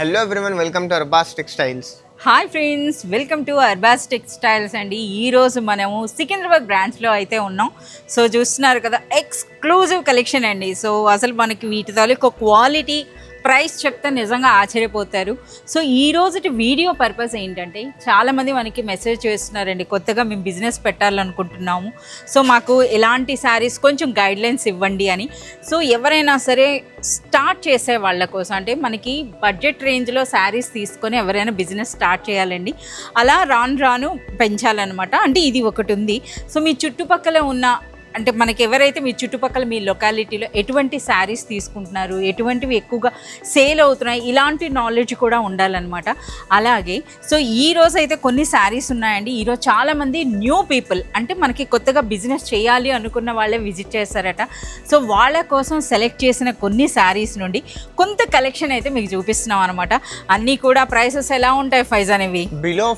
Hello everyone, welcome to Arbaz textiles. Hi friends, welcome to Arbaz textiles అండి. ఈరోజు మనము సికింద్రాబాద్ బ్రాంచ్లో అయితే ఉన్నాం. సో చూస్తున్నారు కదా, ఎక్స్క్లూజివ్ కలెక్షన్ అండి. సో అసలు మనకి వీటి తాలూకు క్వాలిటీ, ప్రైస్ చెప్తే నిజంగా ఆశ్చర్యపోతారు. సో ఈ రోజుటి వీడియో పర్పస్ ఏంటంటే, చాలామంది మనకి మెసేజ్ చేస్తున్నారండి, కొత్తగా మేము బిజినెస్ పెట్టాలనుకుంటున్నాము, సో మాకు ఎలాంటి శారీస్ కొంచెం గైడ్లైన్స్ ఇవ్వండి అని. సో ఎవరైనా సరే స్టార్ట్ చేసే వాళ్ళ కోసం, అంటే మనకి బడ్జెట్ రేంజ్లో శారీస్ తీసుకొని ఎవరైనా బిజినెస్ స్టార్ట్ చేయాలండి. అలా రాను రాను పెంచాలన్నమాట. అంటే ఇది ఒకటి ఉంది. సో మీ చుట్టుపక్కల ఉన్న, అంటే మనకి ఎవరైతే మీ చుట్టుపక్కల మీ లొకాలిటీలో ఎటువంటి శారీస్ తీసుకుంటున్నారు, ఎటువంటివి ఎక్కువగా సేల్ అవుతున్నాయి, ఇలాంటి నాలెడ్జ్ కూడా ఉండాలన్నమాట. అలాగే సో ఈరోజు అయితే కొన్ని శారీస్ ఉన్నాయండి. ఈరోజు చాలామంది న్యూ పీపుల్, అంటే మనకి కొత్తగా బిజినెస్ చేయాలి అనుకున్న వాళ్ళే విజిట్ చేస్తారట. సో వాళ్ళ కోసం సెలెక్ట్ చేసిన కొన్ని శారీస్ నుండి కొంత కలెక్షన్ అయితే మీకు చూపిస్తున్నాం అనమాట. అన్నీ కూడా ప్రైసెస్ ఎలా ఉంటాయి ఫైజ్ అనేవి? బిలో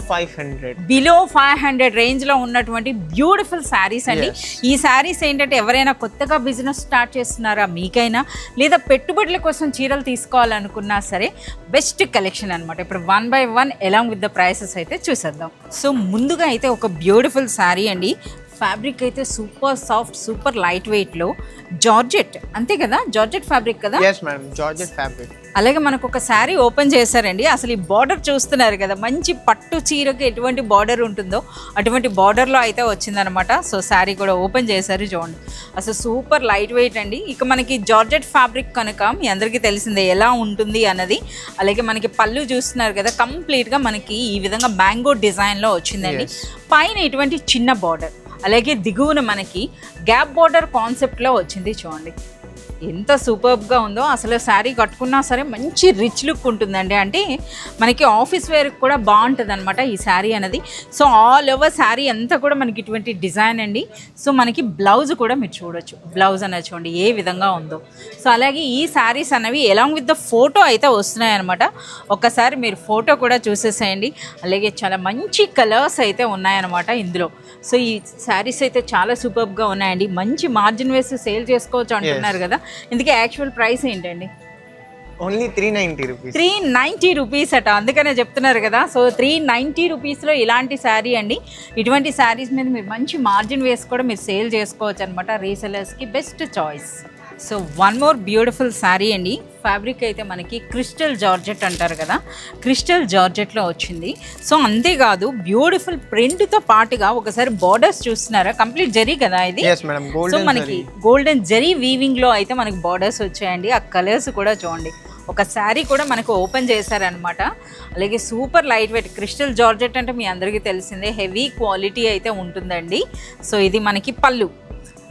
500 రేంజ్లో ఉన్నటువంటి బ్యూటిఫుల్ శారీస్ అండి. ఈ శారీ ఏంటంటే ఎవరైనా కొత్తగా బిజినెస్ స్టార్ట్ చేస్తున్నారా, మీకైనా లేదా పెట్టుబడుల కోసం చీరలు తీసుకోవాలనుకున్నా సరే బెస్ట్ కలెక్షన్ అనమాట. ఇప్పుడు 1 by 1 along with the prices అయితే చూసేద్దాం. సో ముందుగా అయితే ఒక బ్యూటిఫుల్ శారీ అండి. ఫ్యాబ్రిక్ అయితే సూపర్ సాఫ్ట్, సూపర్ లైట్ వెయిట్లో జార్జెట్, అంతే కదా? జార్జెట్ ఫ్యాబ్రిక్ కదా? yes madam, georgette fabric. అలాగే మనకు ఒక శారీ ఓపెన్ చేశారండి. అసలు ఈ బార్డర్ చూస్తున్నారు కదా, మంచి పట్టు చీరకి ఎటువంటి బార్డర్ ఉంటుందో అటువంటి బార్డర్లో అయితే వచ్చిందనమాట. సో శారీ కూడా ఓపెన్ చేశారు, చూడండి. అసలు సూపర్ లైట్ వెయిట్ అండి. ఇక మనకి జార్జెట్ ఫ్యాబ్రిక్ కనుక మీ అందరికీ తెలిసిందే ఎలా ఉంటుంది అన్నది. అలాగే మనకి పళ్ళు చూస్తున్నారు కదా, కంప్లీట్గా మనకి ఈ విధంగా మ్యాంగో డిజైన్లో వచ్చిందండి. పైన ఇటువంటి చిన్న బార్డర్, అలాగే దిగువన మనకి గ్యాప్ బార్డర్ కాన్సెప్ట్లో వచ్చింది. చూడండి ఎంత సూపర్బ్గా ఉందో. అసలు శారీ కట్టుకున్నా సరే మంచి రిచ్ లుక్ ఉంటుందండి. అంటే మనకి ఆఫీస్ వేర్కి కూడా బాగుంటుంది అనమాట ఈ శారీ అనేది. సో ఆల్ ఓవర్ శారీ అంతా కూడా మనకి ఇటువంటి డిజైన్ అండి. సో మనకి బ్లౌజ్ కూడా మీరు చూడొచ్చు, బ్లౌజ్ అనేది చూడండి ఏ విధంగా ఉందో. సో అలాగే ఈ శారీస్ అనేవి అలాంగ్ విత్ ద ఫోటో అయితే వస్తున్నాయి అనమాట. ఒక్కసారి మీరు ఫోటో కూడా చూసేసేయండి. అలాగే చాలా మంచి కలర్స్ అయితే ఉన్నాయన్నమాట ఇందులో. సో ఈ శారీస్ అయితే చాలా సూపర్బ్గా ఉన్నాయండి. మంచి మార్జిన్ వేసి సేల్ చేసుకోవచ్చు అంటున్నారు కదా, ఇందుకే యాక్చువల్ ప్రైస్ ఏంటండి? Only 390 rupees. 390 రూపీస్ అట, అందుకనే చెప్తున్నారు కదా. సో 390 రూపీస్లో ఇలాంటి శారీ అండి. ఇటువంటి శారీస్ మీద మీరు మంచి మార్జిన్ వేసి కూడా మీరు సేల్ చేసుకోవచ్చు అనమాట. రీసెలర్స్కి best choice. So one more beautiful sari అండి. ఫ్యాబ్రిక్ అయితే మనకి క్రిస్టల్ జార్జెట్ అంటారు కదా, క్రిస్టల్ జార్జెట్లో వచ్చింది. సో అంతేకాదు బ్యూటిఫుల్ ప్రింట్తో పాటుగా ఒకసారి బార్డర్స్ చూస్తున్నారా, కంప్లీట్ జరీ కదా ఇది. సో మనకి గోల్డెన్ జరీ వీవింగ్లో అయితే మనకి బార్డర్స్ వచ్చాయండి. ఆ కలర్స్ కూడా చూడండి. ఒక శారీ కూడా మనకు ఓపెన్ చేశారనమాట. అలాగే super light weight crystal georgette అంటే మీ అందరికీ తెలిసిందే, హెవీ క్వాలిటీ అయితే ఉంటుందండి. సో ఇది మనకి పళ్ళు.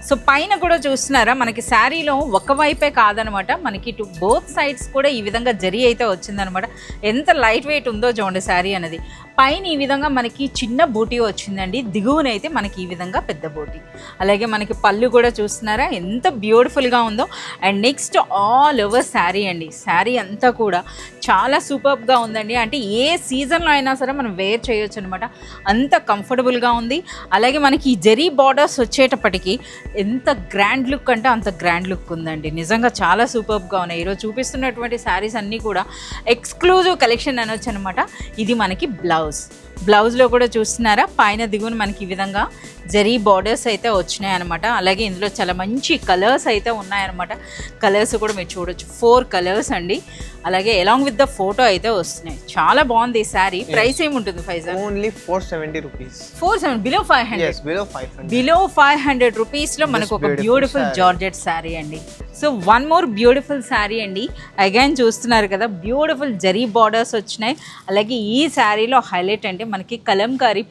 సో పైన కూడా చూస్తున్నారా, మనకి శారీలో ఒకవైపే కాదనమాట, మనకి బోత్ సైడ్స్ కూడా ఈ విధంగా జరీ అయితే వచ్చిందనమాట. ఎంత లైట్ వెయిట్ ఉందో చూడండి శారీ అనేది. పైన ఈ విధంగా మనకి చిన్న బూటీ వచ్చిందండి, దిగువనైతే మనకి ఈ విధంగా పెద్ద బూటీ. అలాగే మనకి పళ్ళు కూడా చూస్తున్నారా ఎంత బ్యూటిఫుల్గా ఉందో. And next all over sari అండి. శారీ అంతా కూడా చాలా సూపర్గా ఉందండి. అంటే ఏ సీజన్లో అయినా సరే మనం వేర్ చేయొచ్చు అనమాట, అంత కంఫర్టబుల్గా ఉంది. అలాగే మనకి ఈ జరీ బార్డర్స్ వచ్చేటప్పటికి ఎంత గ్రాండ్ లుక్ అంటే అంత గ్రాండ్ లుక్ ఉందండి. నిజంగా చాలా సూపర్గా ఉన్నాయి. ఈరోజు చూపిస్తున్నటువంటి శారీస్ అన్నీ కూడా ఎక్స్క్లూజివ్ కలెక్షన్ అనొచ్చు అనమాట. ఇది మనకి బ్లౌజ్లో కూడా చూస్తున్నారా, పైన దిగున మనకి ఈ విధంగా జరీ బార్డర్స్ అయితే వచ్చినాయి అనమాట. అలాగే ఇందులో చాలా మంచి కలర్స్ అయితే ఉన్నాయన్నమాట. కలర్స్ కూడా మీరు చూడొచ్చు, 4 కలర్స్ అండి. అలాగే అలాంగ్ విత్ ద ఫోటో అయితే వస్తున్నాయి. చాలా బాగుంది ఈ శారీ. ప్రైస్ ఏముంటుంది Faizal? Only 470 rupees. 470, below 500. Below 500 రూపీస్లో మనకు ఒక బ్యూటిఫుల్ జార్జెట్ శారీ అండి. So one more beautiful sari అండి. అగైన్ చూస్తున్నారు కదా, బ్యూటిఫుల్ జరీ బార్డర్స్ వచ్చినాయి. అలాగే ఈ శారీలో హైలైట్ అంటే మనకి కలంకారీ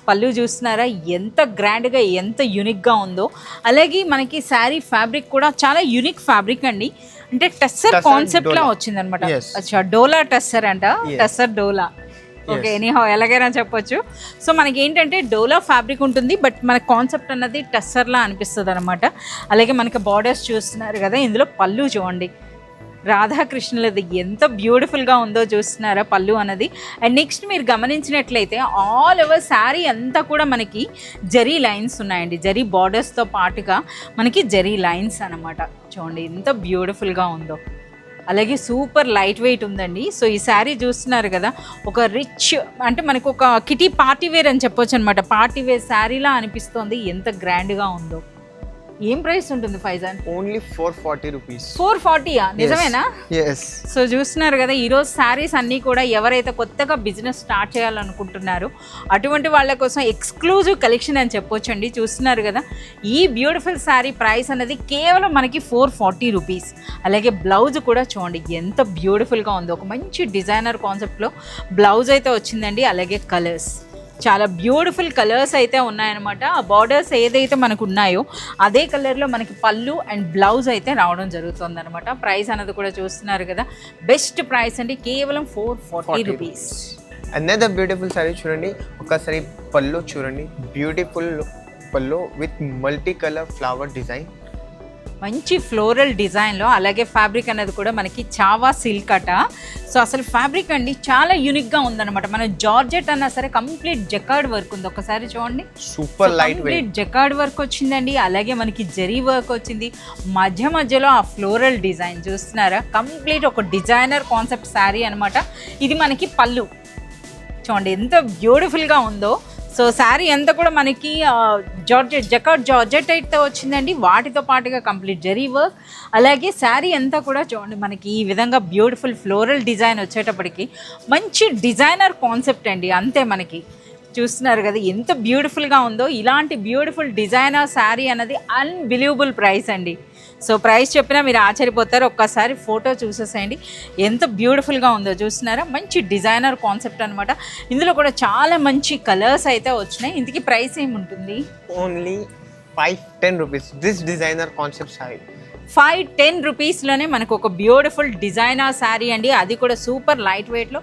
పళ్ళు చూస్తున్నారా ఎంత గ్రాండ్గా, ఎంత యూనిక్గా ఉందో. అలాగే మనకి శారీ ఫ్యాబ్రిక్ కూడా చాలా యూనిక్ ఫ్యాబ్రిక్ అండి. అంటే టస్సర్ కాన్సెప్ట్లో వచ్చిందనమాట. అచ్చా, డోలా టస్సర్ అంట, టస్సర్ డోలా. ఓకే, ఎనీహౌ ఎలాగైనా చెప్పొచ్చు. సో మనకి ఏంటంటే డోలా ఫ్యాబ్రిక్ ఉంటుంది, బట్ మన కాన్సెప్ట్ అన్నది టస్సర్లా అనిపిస్తుంది అనమాట. అలాగే మనకి బార్డర్స్ చూస్తున్నారు కదా, ఇందులో పళ్ళు చూడండి రాధాకృష్ణులది ఎంత బ్యూటిఫుల్గా ఉందో చూస్తున్నారా పళ్ళు అన్నది. అండ్ నెక్స్ట్ మీరు గమనించినట్లయితే ఆల్ ఓవర్ శారీ అంతా కూడా మనకి జరీ లైన్స్ ఉన్నాయండి. జరీ బార్డర్స్తో పాటుగా మనకి జరీ లైన్స్ అనమాట. చూడండి ఎంత బ్యూటిఫుల్గా ఉందో. అలాగే సూపర్ లైట్ వెయిట్ ఉందండి. సో ఈ శారీ చూస్తున్నారు కదా, ఒక రిచ్ అంటే మనకు ఒక కిటీ పార్టీ వేర్ అని చెప్పొచ్చు అనమాట. పార్టీ వేర్ శారీలా అనిపిస్తోంది, ఎంత గ్రాండ్గా ఉందో. ఏం ప్రైస్ ఉంటుంది ఫైజాన్? Only 440 rupees. 440యా? నిజమేనా? yes. సో చూస్తున్నారు కదా, ఈరోజు శారీస్ అన్నీ కూడా ఎవరైతే కొత్తగా బిజినెస్ స్టార్ట్ చేయాలనుకుంటున్నారో అటువంటి వాళ్ళ కోసం ఎక్స్క్లూజివ్ కలెక్షన్ అని చెప్పొచ్చండి. చూస్తున్నారు కదా, ఈ బ్యూటిఫుల్ శారీ ప్రైస్ అనేది కేవలం మనకి 440 రూపీస్. అలాగే బ్లౌజ్ కూడా చూడండి ఎంత బ్యూటిఫుల్గా ఉందో, ఒక మంచి డిజైనర్ కాన్సెప్ట్లో బ్లౌజ్ అయితే వచ్చిందండి. అలాగే కలర్స్ చాలా బ్యూటిఫుల్ కలర్స్ అయితే ఉన్నాయన్నమాట. ఆ బార్డర్స్ ఏదైతే మనకు ఉన్నాయో అదే కలర్లో మనకి పళ్ళు అండ్ బ్లౌజ్ అయితే రావడం జరుగుతుంది అనమాట. ప్రైస్ అనేది కూడా చూస్తున్నారు కదా, బెస్ట్ ప్రైస్ అండి, కేవలం 440 రూపీస్. అనదర్ బ్యూటిఫుల్ సారీ చూడండి, ఒకసారి పళ్ళు చూడండి, బ్యూటిఫుల్ పళ్ళు with multi colour flower design, మంచి ఫ్లోరల్ డిజైన్లో. అలాగే ఫ్యాబ్రిక్ అనేది కూడా మనకి చావా సిల్క్ అట. సో అసలు ఫ్యాబ్రిక్ అండి చాలా యూనిక్గా ఉందన్నమాట. మన జార్జెట్ అన్నా సరే కంప్లీట్ జకార్డ్ వర్క్ ఉంది. ఒకసారి చూడండి, super light complete jacquard work వచ్చిందండి. అలాగే మనకి జరీ వర్క్ వచ్చింది, మధ్య మధ్యలో ఆ ఫ్లోరల్ డిజైన్ చూస్తున్నారా, కంప్లీట్ ఒక డిజైనర్ కాన్సెప్ట్ శారీ అనమాట. ఇది మనకి పళ్ళు చూడండి ఎంత బ్యూటిఫుల్గా ఉందో. సో శారీ అంతా కూడా మనకి జార్జెట్ జకార్డ్ జార్జెట్ అయితే వచ్చిందండి, వాటితో పాటుగా కంప్లీట్ జరీ వర్క్. అలాగే శారీ అంతా కూడా చూడండి మనకి ఈ విధంగా బ్యూటిఫుల్ ఫ్లోరల్ డిజైన్ వచ్చేటప్పటికి మంచి డిజైనర్ కాన్సెప్ట్ అండి. అంతే మనకి చూస్తున్నారు కదా ఎంత బ్యూటిఫుల్గా ఉందో. ఇలాంటి బ్యూటిఫుల్ డిజైనర్ శారీ అనేది అన్బిలీవబుల్ ప్రైస్ అండి. సో ప్రైస్ చెప్పినా మీరు ఆశ్చర్యపోతారు. ఒక్కసారి ఫోటో చూసేసేయండి ఎంత బ్యూటిఫుల్గా ఉందో. చూస్తున్నారా, మంచి డిజైనర్ కాన్సెప్ట్ అనమాట. ఇందులో కూడా చాలా మంచి కలర్స్ అయితే వచ్చినాయి. ఇందుకు ప్రైస్ ఏముంటుంది? Only 510 rupees. This designer concept sari 510 రూపీస్లోనే మనకు ఒక బ్యూటిఫుల్ డిజైనర్ శారీ అండి. అది కూడా సూపర్ లైట్ వెయిట్లో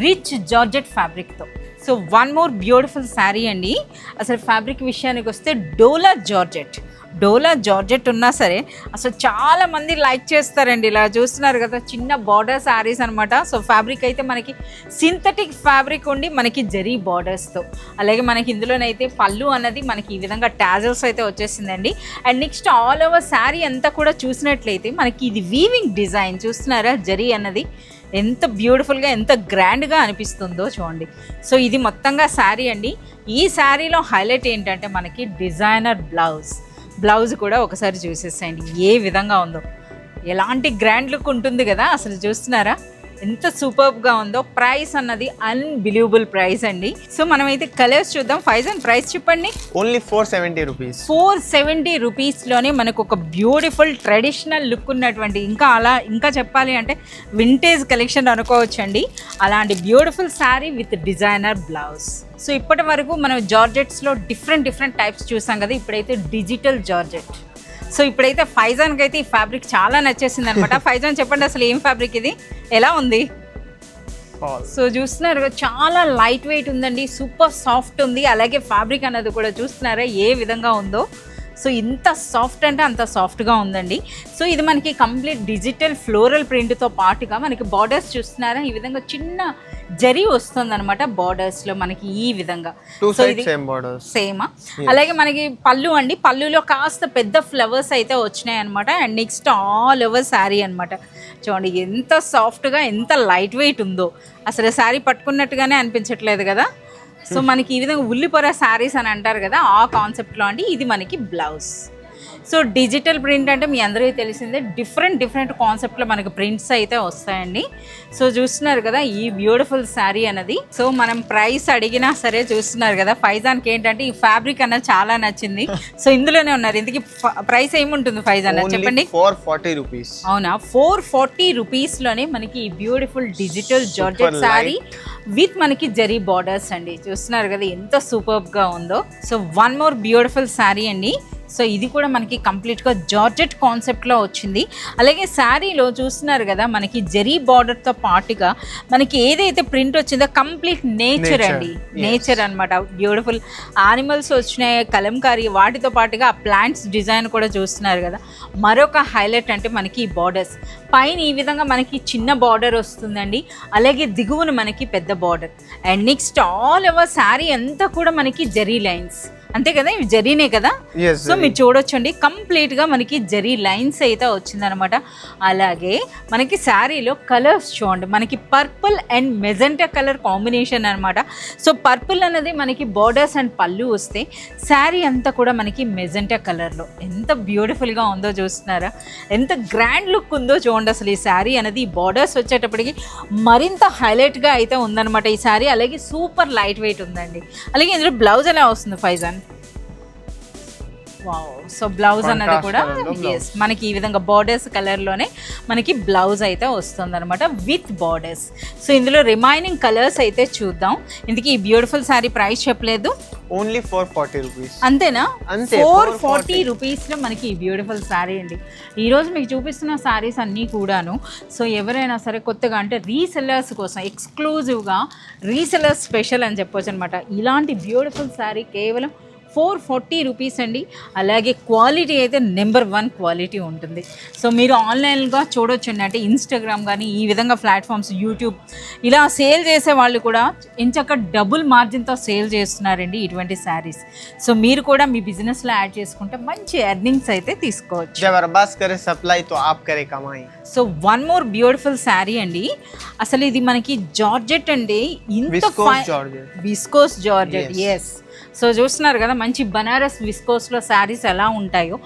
రిచ్ జార్జెట్ ఫ్యాబ్రిక్తో. So one more beautiful sari అండి. అసలు ఫ్యాబ్రిక్ విషయానికి వస్తే డోలా జార్జెట్ ఉన్నా సరే అసలు చాలా మంది లైక్ చేస్తారండి. ఇలా చూస్తున్నారు కదా, చిన్న బార్డర్ శారీస్ అనమాట. సో ఫ్యాబ్రిక్ అయితే మనకి సింథటిక్ ఫ్యాబ్రిక్ ఉండి మనకి జరీ బార్డర్స్తో. అలాగే మనకి ఇందులోనైతే పళ్ళు అన్నది మనకి ఈ విధంగా టాజల్స్ అయితే వచ్చేసిందండి. And next all over sari అంతా కూడా చూసినట్లయితే మనకి ఇది వీవింగ్ డిజైన్ చూస్తున్నారా, జరీ అన్నది ఎంత బ్యూటిఫుల్గా ఎంత గ్రాండ్గా అనిపిస్తుందో చూడండి. సో ఇది మొత్తంగా శారీ అండి. ఈ శారీలో హైలైట్ ఏంటంటే మనకి డిజైనర్ బ్లౌజ్ కూడా ఒకసారి చూసేసేయండి ఏ విధంగా ఉందో. ఎలాంటి గ్రాండ్ లుక్ ఉంటుంది కదా, అసలు చూస్తున్నారా ఎంత సూపర్గా ఉందో. ప్రైస్ అన్నది అన్బిలీవబుల్ ప్రైస్ అండి. సో మనమైతే కలర్స్ చూద్దాం. ఫైజాన్ ప్రైస్ చెప్పండి. Only 470 rupees. 470 రూపీస్లోనే మనకు ఒక బ్యూటిఫుల్ ట్రెడిషనల్ లుక్ ఉన్నటువంటి, ఇంకా చెప్పాలి అంటే వింటేజ్ కలెక్షన్ అనుకోవచ్చండి. అలాంటి beautiful sari with designer blouse. So ఇప్పటి వరకు మనం జార్జెట్స్లో డిఫరెంట్ టైప్స్ చూసాం కదా, ఇప్పుడైతే డిజిటల్ జార్జెట్. సో ఇప్పుడైతే ఫైజాన్కి అయితే ఈ ఫ్యాబ్రిక్ చాలా నచ్చేసింది అనమాట. ఫైజాన్ చెప్పండి అసలు ఏం ఫ్యాబ్రిక్ ఇది, ఎలా ఉంది? సో చూస్తున్నారు చాలా లైట్ వెయిట్ ఉందండి, సూపర్ సాఫ్ట్ ఉంది. అలాగే ఫ్యాబ్రిక్ అన్నది కూడా చూస్తున్నారా ఏ విధంగా ఉందో. సో ఇంత సాఫ్ట్ అంటే అంత సాఫ్ట్గా ఉందండి. సో ఇది మనకి కంప్లీట్ డిజిటల్ ఫ్లోరల్ ప్రింట్తో పాటుగా మనకి బార్డర్స్ చూస్తున్నారా ఈ విధంగా చిన్న జరీ వస్తుంది అనమాట బార్డర్స్లో మనకి ఈ విధంగా. సో ఇది సేమా. అలాగే మనకి పళ్ళు అండి, పళ్ళులో కాస్త పెద్ద ఫ్లవర్స్ అయితే వచ్చినాయి అనమాట. And next all over sari అనమాట. చూడండి ఎంత సాఫ్ట్గా ఎంత లైట్ వెయిట్ ఉందో, అసలు శారీ పట్టుకున్నట్టుగానే అనిపించట్లేదు కదా. సో మనకి ఈ విధంగా ఉల్లిపొర శారీస్ అని అంటారు కదా, ఆ కాన్సెప్ట్లో అండి ఇది మనకి బ్లౌజ్. సో డిజిటల్ ప్రింట్ అంటే మీ అందరికీ తెలిసిందే, డిఫరెంట్ కాన్సెప్ట్లో మనకి ప్రింట్స్ అయితే వస్తాయండి. సో చూస్తున్నారు కదా ఈ బ్యూటిఫుల్ శారీ అన్నది. సో మనం ప్రైస్ అడిగినా సరే చూస్తున్నారు కదా, ఫైజాన్కి ఏంటంటే ఈ ఫ్యాబ్రిక్ అన్నది చాలా నచ్చింది. సో ఇందులోనే ఉన్నారు. ఇందుకు ప్రైస్ ఏముంటుంది ఫైజాన్ చెప్పండి? 440 రూపీస్. అవునా, 440 రూపీస్లోనే మనకి ఈ beautiful digital georgette sari with మనకి జరీ బార్డర్స్ అండి. చూస్తున్నారు కదా ఎంత సూపర్గా ఉందో. So one more beautiful sari అండి. సో ఇది కూడా మనకి కంప్లీట్గా జార్జెట్ కాన్సెప్ట్లో వచ్చింది. అలాగే శారీలో చూస్తున్నారు కదా మనకి జరీ బార్డర్తో పాటుగా మనకి ఏదైతే ప్రింట్ వచ్చిందో కంప్లీట్ నేచర్ అండి, నేచర్ అనమాట. బ్యూటిఫుల్ యానిమల్స్ వచ్చినాయి, కలంకారీ, వాటితో పాటుగా ఆ ప్లాంట్స్ డిజైన్ కూడా చూస్తున్నారు కదా. మరొక హైలైట్ అంటే మనకి ఈ బార్డర్స్ పైన ఈ విధంగా మనకి చిన్న బార్డర్ వస్తుందండి, అలాగే దిగువన మనకి పెద్ద border. And next all over sari అంతా కూడా మనకి జరీ లైన్స్, అంతే కదా, ఇవి జరీనే కదా. Yes, సో మీరు చూడొచ్చండి కంప్లీట్గా మనకి జరీ లైన్స్ అయితే వచ్చిందనమాట. అలాగే మనకి శారీలో కలర్స్ చూడండి, మనకి purple and magenta colour combination అనమాట. సో పర్పుల్ అనేది మనకి బార్డర్స్ అండ్ పళ్ళు వస్తే శారీ అంతా కూడా మనకి మెజెంటా కలర్లో ఎంత బ్యూటిఫుల్గా ఉందో చూస్తున్నారా, ఎంత గ్రాండ్ లుక్ ఉందో చూడండి. అసలు ఈ శారీ అనేది ఈ బార్డర్స్ వచ్చేటప్పటికి మరింత హైలైట్గా అయితే ఉందన్నమాట ఈ శారీ. అలాగే సూపర్ లైట్ వెయిట్ ఉందండి. అలాగే ఇందులో బ్లౌజ్ ఎలా వస్తుంది ఫైజాన్? వావ్, సో బ్లౌజ్ అన్నది కూడా ఎస్ మనకి ఈ విధంగా బార్డర్స్ కలర్లోనే మనకి బ్లౌజ్ అయితే వస్తుంది అనమాట విత్ బార్డర్స్. సో ఇందులో రిమైనింగ్ కలర్స్ అయితే చూద్దాం. ఇందుకు ఈ బ్యూటిఫుల్ శారీ ప్రైస్ చెప్పలేదు, ఓన్లీ 440 రూపీస్. అంతేనా? అంతే, 440 రూపీస్లో మనకి ఈ బ్యూటిఫుల్ శారీ అండి. ఈరోజు మీకు చూపిస్తున్న శారీస్ అన్నీ కూడాను సో ఎవరైనా సరే కొత్తగా అంటే రీసెల్లర్స్ కోసం ఎక్స్క్లూజివ్గా రీసెల్లర్స్ స్పెషల్ అని చెప్పొచ్చు అనమాట. ఇలాంటి బ్యూటిఫుల్ శారీ కేవలం 440 రూపీస్ అండి. అలాగే క్వాలిటీ అయితే నెంబర్ 1 క్వాలిటీ ఉంటుంది. సో మీరు ఆన్లైన్గా చూడొచ్చండి, అంటే ఇన్స్టాగ్రామ్ కానీ ఈ విధంగా ప్లాట్ఫామ్స్, యూట్యూబ్ ఇలా సేల్ చేసే వాళ్ళు కూడా ఎంచక్క డబుల్ మార్జిన్తో సేల్ చేస్తున్నారండి ఇటువంటి శారీస్. సో మీరు కూడా మీ బిజినెస్లో యాడ్ చేసుకుంటే మంచి ఎర్నింగ్స్ అయితే తీసుకోవచ్చు. जब अरबाज करे सप्लाई तो आप करे कमाई. So one more beautiful sari అండి. అసలు ఇది మనకి జార్జెట్ అండి, ఇంత విస్కోస్ జార్జెట్. ఎస్, సో చూస్తున్నారు కదా మంచి బనారస్ విస్కోస్లో శారీస్ ఎలా ఉంటాయో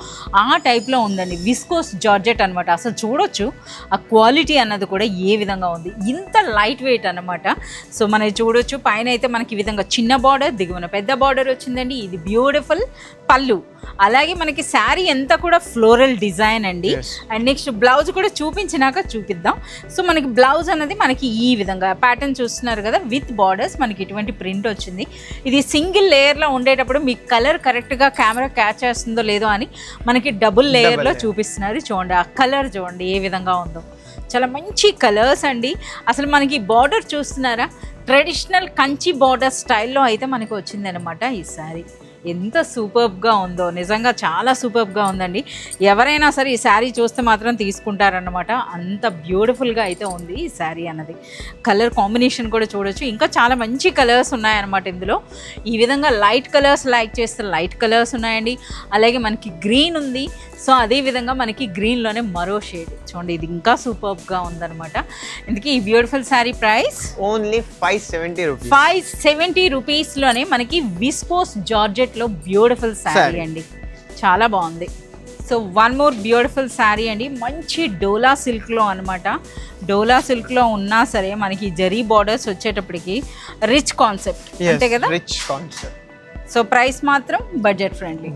ఆ టైప్లో ఉందండి. విస్కోస్ జార్జెట్ అనమాట. అసలు చూడొచ్చు ఆ క్వాలిటీ అన్నది కూడా ఏ విధంగా ఉంది, ఇంత లైట్ వెయిట్ అనమాట. సో మనం చూడొచ్చు పైన అయితే మనకి ఈ విధంగా చిన్న బార్డర్, దిగువన పెద్ద బార్డర్ వచ్చిందండి. ఇది బ్యూటిఫుల్ పళ్ళు. అలాగే మనకి శారీ అంతా కూడా ఫ్లోరల్ డిజైన్ అండి. అండ్ నెక్స్ట్ బ్లౌజ్ కూడా చూపించినాక చూపిద్దాం. సో మనకి బ్లౌజ్ అనేది మనకి ఈ విధంగా ప్యాటర్న్ చూస్తున్నారు కదా విత్ బార్డర్స్ మనకి ఇటువంటి ప్రింట్ వచ్చింది. ఇది సింగిల్ లేయర్లో ఉండేటప్పుడు మీకు కలర్ కరెక్ట్గా కెమెరా క్యాచ్ చేస్తుందో లేదో అని మనకి డబుల్ లేయర్లో చూపిస్తున్నారు. చూడండి ఆ కలర్ చూడండి ఏ విధంగా ఉందో, చాలా మంచి కలర్స్ అండి. అసలు మనకి బార్డర్ చూస్తున్నారా, ట్రెడిషనల్ కంచి బార్డర్ స్టైల్లో అయితే మనకి వచ్చిందనమాట ఈ శారీ. ఎంత సూపర్బ్గా ఉందో, నిజంగా చాలా సూపర్బ్గా ఉందండి. ఎవరైనా సరే ఈ శారీ చూస్తే మాత్రం తీసుకుంటారన్నమాట, అంత బ్యూటిఫుల్గా అయితే ఉంది ఈ శారీ అన్నది. కలర్ కాంబినేషన్ కూడా చూడొచ్చు, ఇంకా చాలా మంచి కలర్స్ ఉన్నాయన్నమాట ఇందులో. ఈ విధంగా లైట్ కలర్స్ లైక్ చేస్తే లైట్ కలర్స్ ఉన్నాయండి. అలాగే మనకి గ్రీన్ ఉంది. సో అదేవిధంగా మనకి గ్రీన్లోనే మరో షేడ్ చూడండి, ఇది ఇంకా సూపర్బ్గా ఉందన్నమాట. ఇందుకే ఈ beautiful sari price only 570 rupees. 570 రూపీస్లోనే మనకి విస్కోస్ జార్జెట్లో బ్యూటిఫుల్ శారీ అండి, చాలా బాగుంది. So one more beautiful sari అండి, మంచి డోలా సిల్క్లో అనమాట. డోలా సిల్క్లో ఉన్నా సరే మనకి జరీ బార్డర్స్ వచ్చేటప్పటికి రిచ్ కాన్సెప్ట్, అంతే కదా, రిచ్ కాన్సెప్ట్. సో ప్రైస్ మాత్రం budget friendly.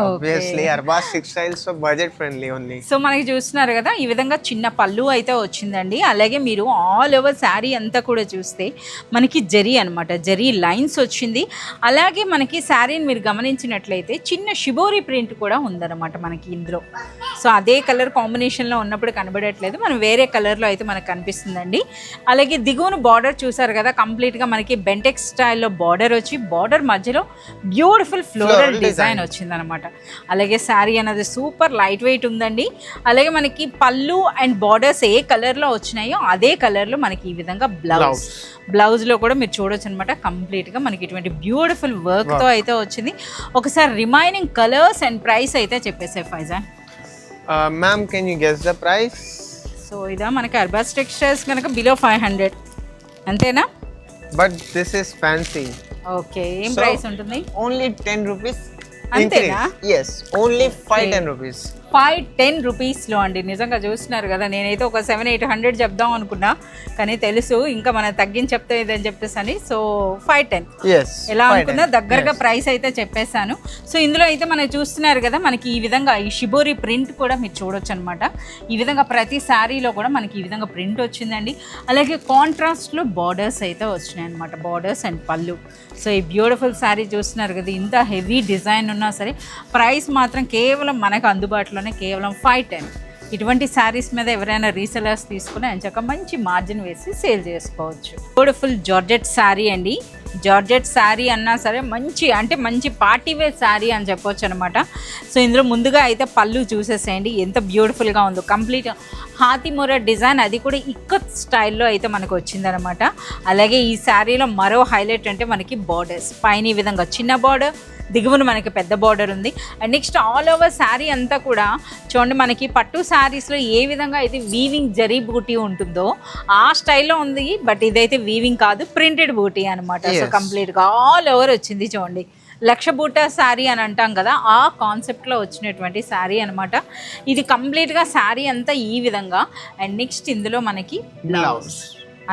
Obviously Arbaaz Textiles so budget friendly only. So మనకి చూస్తున్నారు కదా ఈ విధంగా చిన్న పళ్ళు అయితే వచ్చిందండి. అలాగే మీరు ఆల్ ఓవర్ శారీ అంతా కూడా చూస్తే మనకి జరీ అనమాట, జరీ లైన్స్ వచ్చింది. అలాగే మనకి శారీని మీరు గమనించినట్లయితే చిన్న షిబోరి ప్రింట్ కూడా ఉందన్నమాట మనకి ఇందులో. సో అదే కలర్ కాంబినేషన్లో ఉన్నప్పుడు కనబడట్లేదు, మనం వేరే కలర్లో అయితే మనకు కనిపిస్తుందండి. అలాగే దిగువన బార్డర్ చూసారు కదా, కంప్లీట్గా మనకి బెంటెక్స్ స్టైల్లో బార్డర్ వచ్చి బార్డర్ మధ్యలో బ్యూటిఫుల్ ఫ్లోరల్ డిజైన్ వచ్చిందనమాట. అలాగే శారీ అనేది సూపర్ లైట్ వెయిట్ ఉందండి. అలాగే మనకి పళ్ళు అండ్ బార్డర్స్ ఏ కలర్లో వచ్చినాయో అదే కలర్లో మనకి ఈ విధంగా బ్లౌజ్లో కూడా మీరు చూడొచ్చు అనమాట. కంప్లీట్గా మనకి ఇటువంటి బ్యూటిఫుల్ వర్క్తో అయితే వచ్చింది. ఒకసారి రిమైనింగ్ కలర్స్ అండ్ ప్రైస్ అయితే చెప్పేసాయి Faizan. Ma'am can you guess the price? So ఇదా మనకి అర్బాజ్ టెక్స్టైల్స్ కనుక బిలో 500 అంతేనా? But this is fancy. Okay, ఏం ప్రైస్ ఉంటుంది? Only 10 rupees. అంతేనా? yes, only 510 rupees. 510 రూపీస్లో అండి. నిజంగా చూస్తున్నారు కదా, నేనైతే ఒక 700-800 చెప్దాం అనుకున్నా, కానీ తెలుసు ఇంకా మనం తగ్గించి చెప్తే ఇదని చెప్పేసి అని. సో 510 ఎలా అనుకున్నా దగ్గరగా ప్రైస్ అయితే చెప్పేశాను. సో ఇందులో అయితే మనం చూస్తున్నారు కదా, మనకి ఈ విధంగా ఈ షిబోరి ప్రింట్ కూడా మీరు చూడొచ్చు అనమాట. ఈ విధంగా ప్రతి శారీలో కూడా మనకి ఈ విధంగా ప్రింట్ వచ్చిందండి. అలాగే కాంట్రాస్ట్లో బార్డర్స్ అయితే వచ్చినాయి అనమాట, బార్డర్స్ అండ్ పళ్ళు. సో ఈ బ్యూటిఫుల్ శారీ చూస్తున్నారు కదా, ఇంత హెవీ డిజైన్ ఉన్నా సరే ప్రైస్ మాత్రం కేవలం మనకు అందుబాటులోనే కేవలం 510. ఇటువంటి శారీస్ మీద ఎవరైనా రీసెలర్స్ తీసుకుని అంచాక మంచి మార్జిన్ వేసి సేల్ చేసుకోవచ్చు. బ్యూటిఫుల్ జార్జెట్ శారీ అండి. జార్జెట్ శారీ అన్నా సరే మంచి పార్టీ వేర్ శారీ అని చెప్పొచ్చు అనమాట. సో ఇందులో ముందుగా అయితే పళ్ళు చూసేసేయండి ఎంత బ్యూటిఫుల్గా ఉందో. కంప్లీట్ హాతిమూర డిజైన్, అది కూడా ఇక్కత్ స్టైల్లో అయితే మనకు వచ్చిందనమాట. అలాగే ఈ శారీలో మరో హైలైట్ అంటే మనకి బార్డర్స్ పైన ఈ విధంగా చిన్న బార్డర్, దిగువన మనకి పెద్ద బార్డర్ ఉంది. And next all over sari అంతా కూడా చూడండి మనకి పట్టు శారీస్లో ఏ విధంగా అయితే వీవింగ్ జరీ బూటీ ఉంటుందో ఆ స్టైల్లో ఉంది. బట్ ఇదైతే వీవింగ్ కాదు, ప్రింటెడ్ బూటీ అనమాట. సో కంప్లీట్గా ఆల్ ఓవర్ వచ్చింది చూడండి. లక్ష బూటా శారీ అని అంటాం కదా, ఆ కాన్సెప్ట్లో వచ్చినటువంటి శారీ అనమాట. ఇది కంప్లీట్గా శారీ అంతా ఈ విధంగా. అండ్ నెక్స్ట్ ఇందులో మనకి బ్లౌజ్.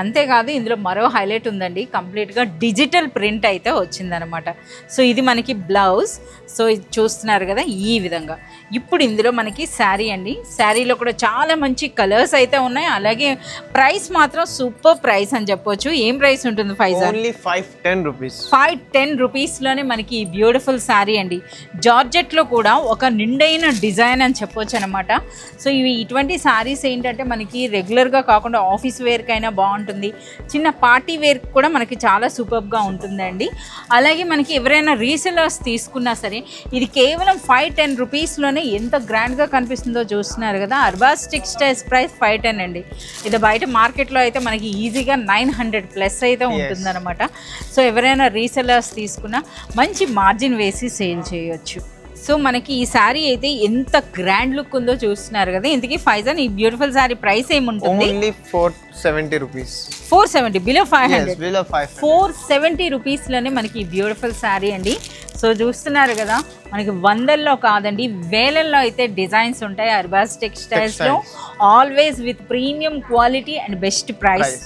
అంతేకాదు ఇందులో మరో హైలైట్ ఉందండి, కంప్లీట్గా డిజిటల్ ప్రింట్ అయితే వచ్చిందనమాట. సో ఇది మనకి బ్లౌజ్. సో ఇది చూస్తున్నారు కదా ఈ విధంగా. ఇప్పుడు ఇందులో మనకి శారీ అండి. శారీలో కూడా చాలా మంచి కలర్స్ అయితే ఉన్నాయి. అలాగే ప్రైస్ మాత్రం సూపర్ ప్రైస్ అని చెప్పొచ్చు. ఏం ప్రైస్ ఉంటుంది ఫైజాన్? Only 510 rupees. 510 రూపీస్లోనే మనకి ఈ బ్యూటిఫుల్ శారీ అండి. జార్జెట్లో కూడా ఒక నిండైన డిజైన్ అని చెప్పొచ్చు అనమాట. సో ఇటువంటి శారీస్ ఏంటంటే మనకి రెగ్యులర్గా కాకుండా ఆఫీస్ వేర్కైనా బాగుంటుంది, చిన్న పార్టీ వేర్ కూడా మనకి చాలా సూపర్గా ఉంటుందండి. అలాగే మనకి ఎవరైనా రీసెలర్స్ తీసుకున్నా సరే ఇది కేవలం 510 రూపీస్లోనే ఎంత గ్రాండ్గా కనిపిస్తుందో చూస్తున్నారు కదా. అర్బాస్ టెక్స్టైల్స్ ప్రైస్ 510 అండి. ఇది బయట మార్కెట్లో అయితే మనకి ఈజీగా 900+ అయితే ఉంటుందన్నమాట. సో ఎవరైనా రీసెలర్స్ తీసుకున్నా మంచి మార్జిన్ వేసి సేల్ చేయొచ్చు. సో మనకి ఈ శారీ అయితే ఎంత గ్రాండ్ లుక్ ఉందో చూస్తున్నారు కదా. ఇంతకీ ఫైజాన్ ఈ బ్యూటిఫుల్ శారీ ప్రైస్ ఏముంటుంది? Only 470 rupees. 470 బిలో 500. బిలో 500. 470 రూపీస్లోనే మనకి ఈ బ్యూటిఫుల్ శారీ అండి. సో చూస్తున్నారు కదా మనకి వందల్లో కాదండి వేలల్లో అయితే డిజైన్స్ ఉంటాయి అర్బాస్ టెక్స్టైల్స్లో. Always with premium quality and best price.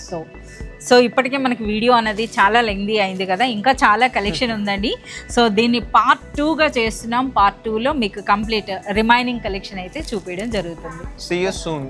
So ఇప్పటికే మనకి వీడియో అనేది చాలా లెంగ్దీ అయింది కదా, ఇంకా చాలా కలెక్షన్ ఉందండి. సో దీన్ని పార్ట్ 2గా చేస్తున్నాం. పార్ట్ 2లో మీకు కంప్లీట్ రిమైనింగ్ కలెక్షన్ అయితే చూపించడం జరుగుతుంది. See you soon.